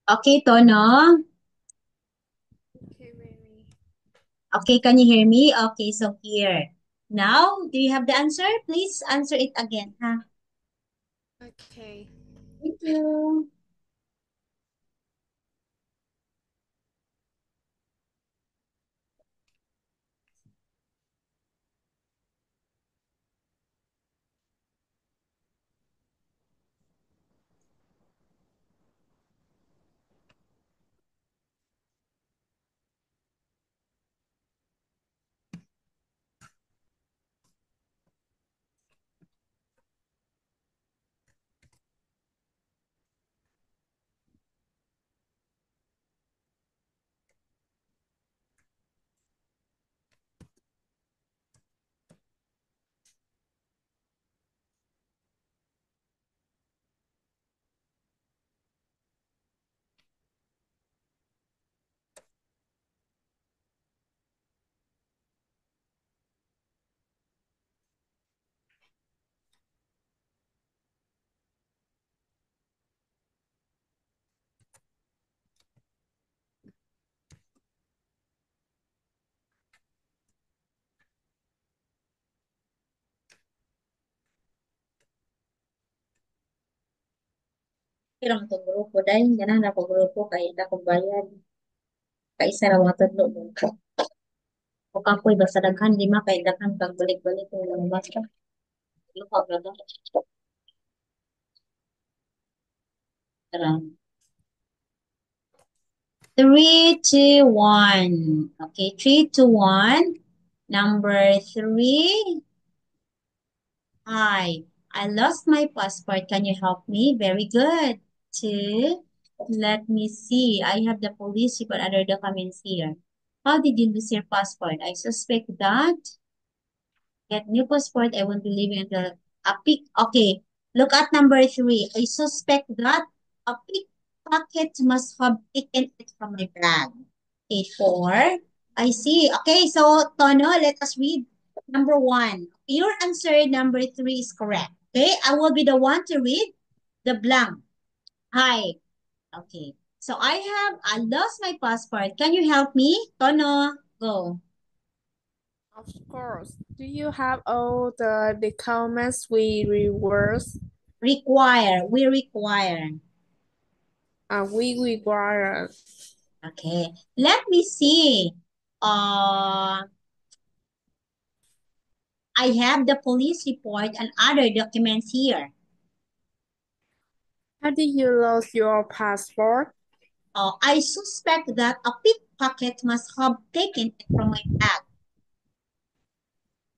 Okay, Tono. Okay, Mary. Okay, can you hear me? Okay, so here. Now, do you have the answer? Please answer it again. Huh? Okay. Thank you. Kailang itong grupo dahil ganang na ko grupo kaya na ko bayad. Kaisa na mga tudlo mo. O kapoy basta daghan di ma kay daghan kag balik-balik ko lang basta. Lupa brother. Tara. 3, 2, 1. Okay, 3, 2, 1. Number 3. Hi, I lost my passport. Can you help me? Very good. Two, let me see. I have the police report other documents here. How did you lose your passport? I suspect that get new passport. I won't be leaving until a pick. Okay, look at number 3. I suspect that a pickpocket must have taken it from my bag. Okay, 4. I see. Okay, so Tono, let us read number 1. Your answer number 3 is correct. Okay, I will be the one to read the blank. Hi. Okay. So I lost my passport. Can you help me? Tono, go. Of course. Do you have all the documents we reverse? Require. We require. We require? Okay. Let me see. Uh, I have the police report and other documents here. How did you lose your passport? I suspect that a pickpocket must have taken it from my bag.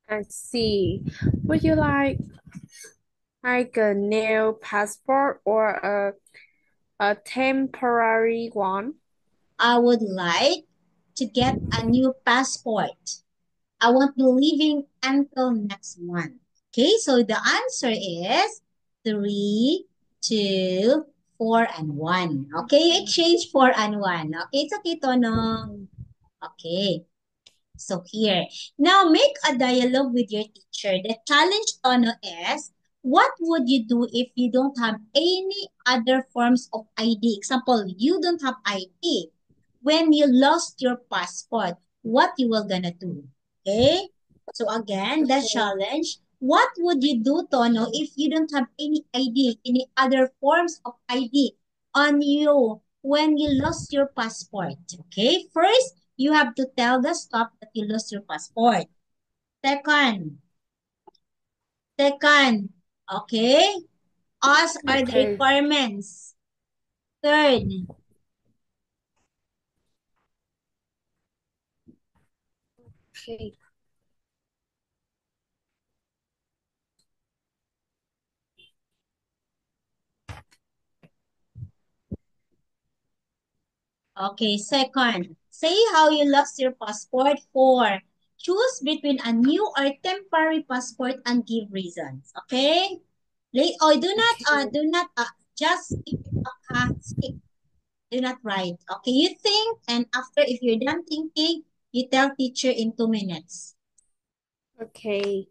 I see. Would you like a new passport or a temporary one? I would like to get a new passport. I won't be leaving until next month. Okay, so the answer is 3, 2, 4, and 1. Okay, you exchange 4 and 1. Okay, it's okay, Tono. Okay. Okay. So here, now make a dialogue with your teacher. The challenge, Tono, is what would you do if you don't have any other forms of ID? Example, you don't have ID. When you lost your passport, what you will gonna do? Okay? So again, the Okay. challenge, what would you do, Tono, if you don't have any ID, any other forms of ID on you when you lost your passport? Okay? First, you have to tell the stop that you lost your passport. Second, second, okay? Us are the Okay. requirements. Third, Okay. okay, second, say how you lost your passport. Four, choose between a new or temporary passport and give reasons. Okay? Oh, Okay. do not, just speak, speak. Do not write. Okay, you think, and after, if you're done thinking, you tell teacher in 2 minutes. Okay.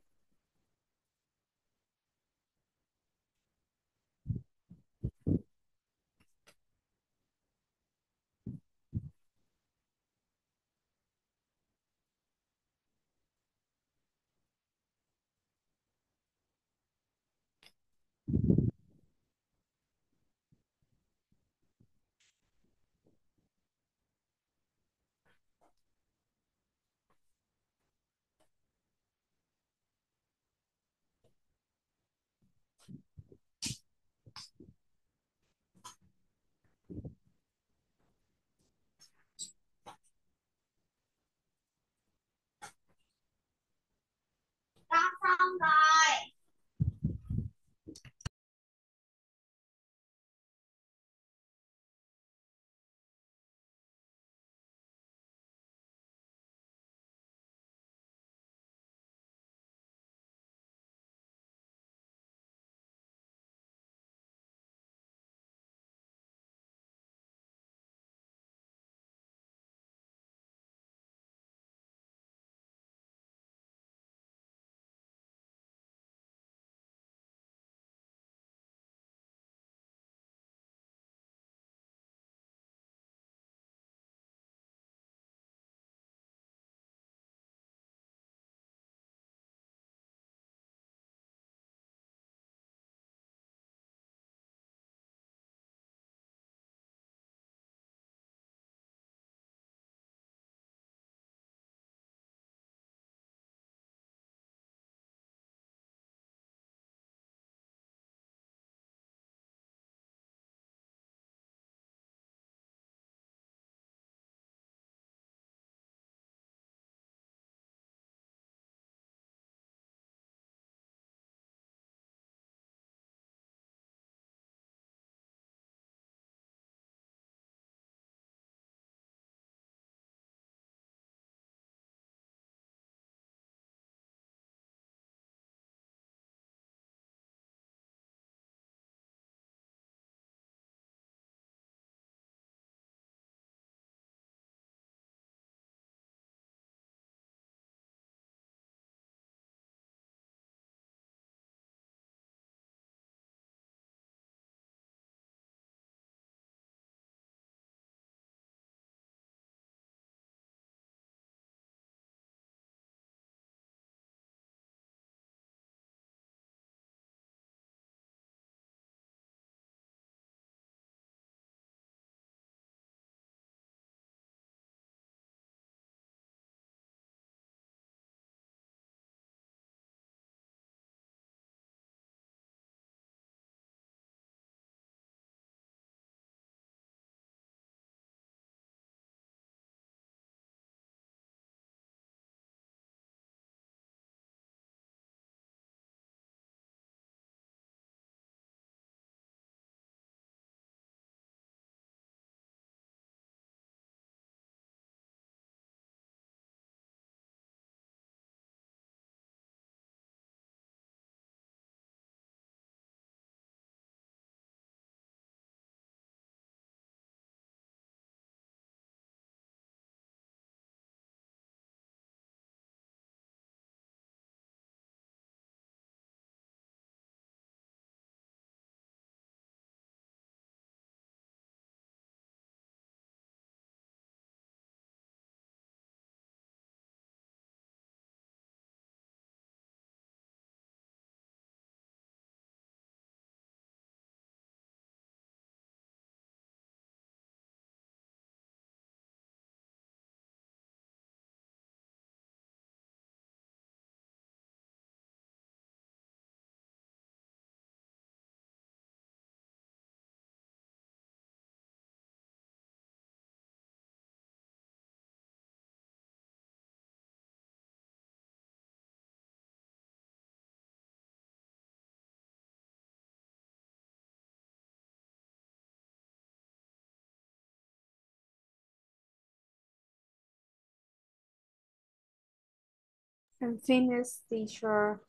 I'm finished, teacher.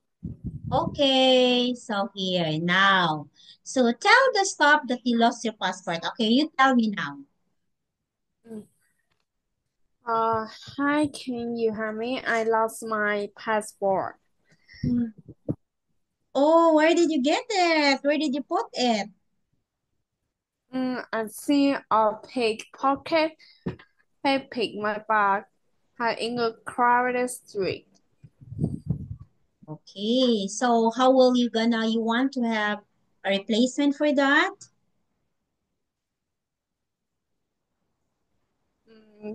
Okay, so here now. So tell the stop that you lost your passport. Okay, you tell me now. Mm. Hi, can you hear me? I lost my passport. Mm. Oh, where did you get it? Where did you put it? I see a pickpocket. I picked my bag in a crowded street. Okay, so how will you want to have a replacement for that?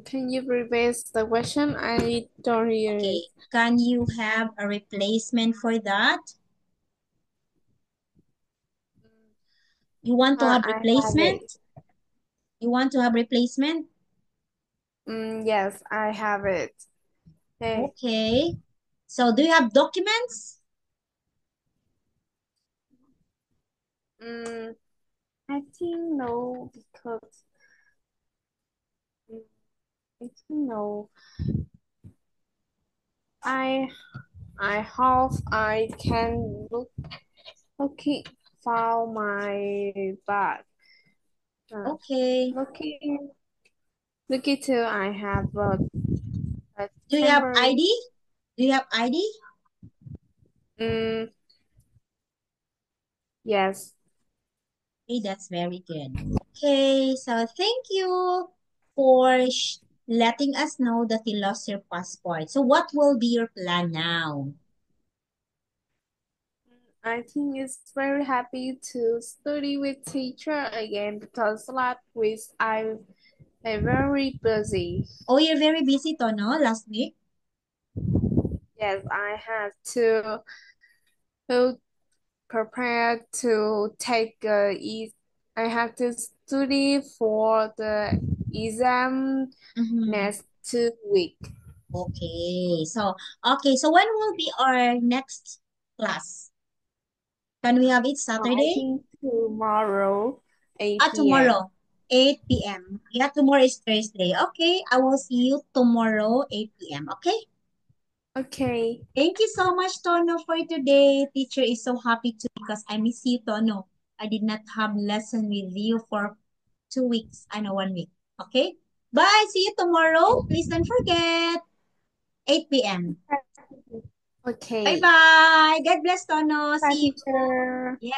Can you repeat the question? I don't hear it. Okay, can you have a replacement for that? You want to have I have it. replacement? You want to have replacement? Yes, I have it. Hey, Okay. So do you have documents? mm, I think no because mm, I think no. I I hope I can looking for my bag. Uh, Okay. looking looking till I have a Do you have temporary. ID? Do you have ID? Mm, yes. Okay, that's very good. Okay, so thank you for letting us know that you lost your passport. So what will be your plan now? I think it's very happy to study with teacher again because last week I very busy. Oh, you're very busy, Tono, last week. Yes, I had to prepare to take I have to study for the exam Mm-hmm. next 2 week. Okay, so when will be our next class? Can we have it I Saturday? think tomorrow, 8 p.m. Tomorrow, 8 p.m. Yeah, tomorrow is Thursday. Okay, I will see you tomorrow, 8 p.m. Okay? Okay. Thank you so much, Tono, for today. Teacher is so happy too because I miss you, Tono. I did not have lesson with you for 2 weeks. I know 1 week. Okay? Bye. See you tomorrow. Please don't forget. 8 p.m. Okay. Bye-bye. God bless, Tono. Bye, See you. teacher. Yes.